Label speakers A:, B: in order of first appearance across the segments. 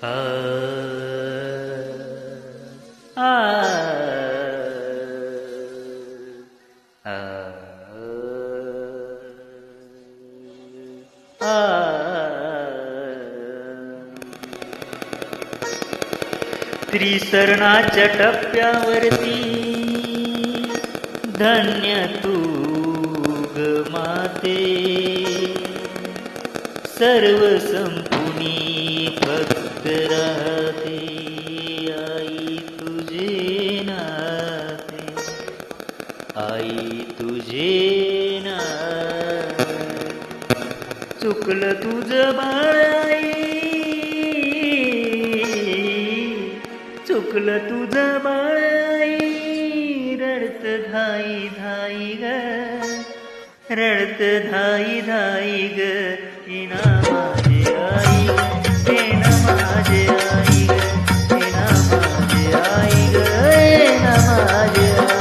A: आ आ आ आ त्रिसरणाच्या टप्प्यावरती धन्य तू ग माते, सर्व संपुनी फक्त राहते आई तुझे नाते, आई तुझे नाते. चुकलं तुझं बाळ आई, चुकलं तुझं बाळ आई, रडत धाई धाई ग, रडत धाई धाई ग. येना माझे आई ग, येना माझे आई ग, येना माझे आई ग, येना माझे आई.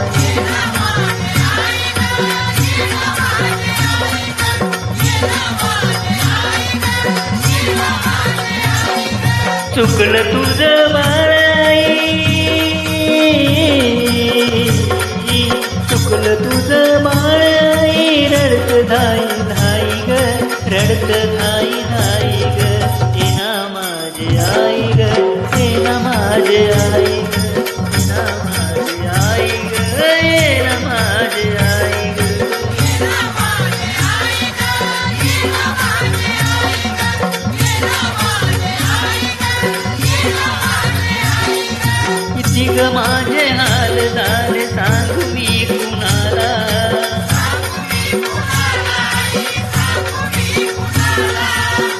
A: चुकलं तुझं बाळ आई, चुकलं तुझं बाळ आई, रडत धाई धाई ग, रडत धाई धाई ग. येना माझे आई ग, येना माझे आई ग, येना माझे आई ग, येना माझे आई ग. किती ग माझे हाल झाले सांगू मी कुणाला,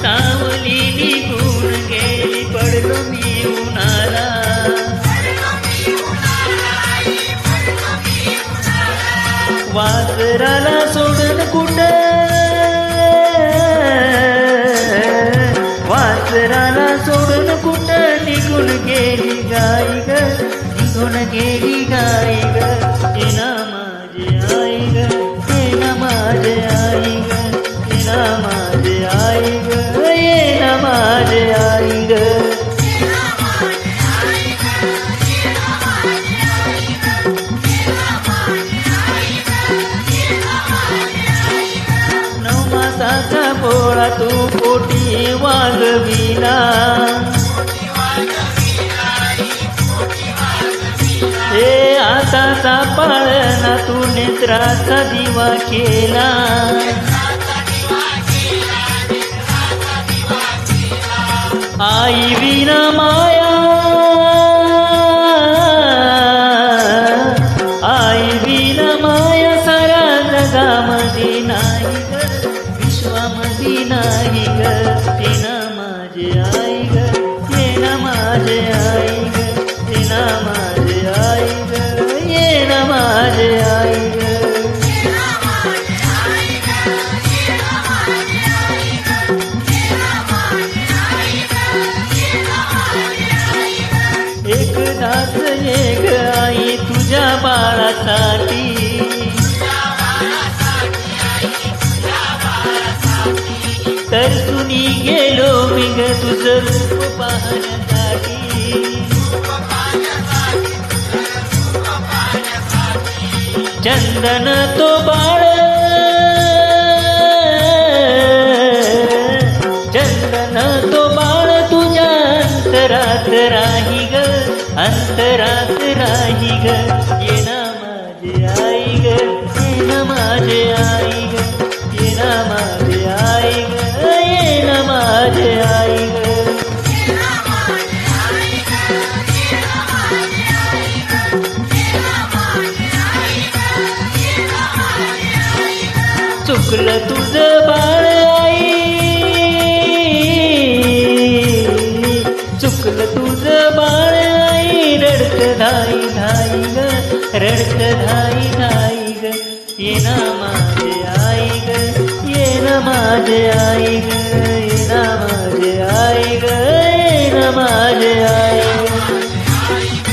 A: सावली निघून गेली पडलो मी उन्हाला. वासराला सोडून कुठं, वासराला सोडून कुठं निघून गेली गाई ग, निघून गेली गाई ग. येना माझे आई ग, येना माझे आई ग, येना माझे आई ग, येना माझे आई ग. नऊ मासाचा पोळा तू पोटी वागविला, हे आताचा पाळणा तू नेत्राचा दिवा केला. आई विना माया, आई विना माया साऱ्या जगामध्ये नाही ग, विश्वामध्ये नाही ग. येना माझे आई ग, येना माझे आई ग, येना माझे आई ग, येना माझे आई ग. एकदाच एक आई तुझ्या बाळासाठी, तर तुनी गेलो मी ग तुझं रूप पाहण्यासाठी. चंदन तो बाळ, चंदन तो बाळ तुझ्या अंतरात राही ग, अंतरात राही ग. येना माझे आई ग, येना माझे आई ग, येना माझे आई ग, येना माझे आई ग. चुकलं तुझं बाळ आई, चुकलं तुझं बाळ आई, रडत धाई धाई ग, रडत धाई धाई ग. येना माझे आई ग, येना माझे आई ग, येना माझे आई ग, येना माझे आई ग.
B: आई ग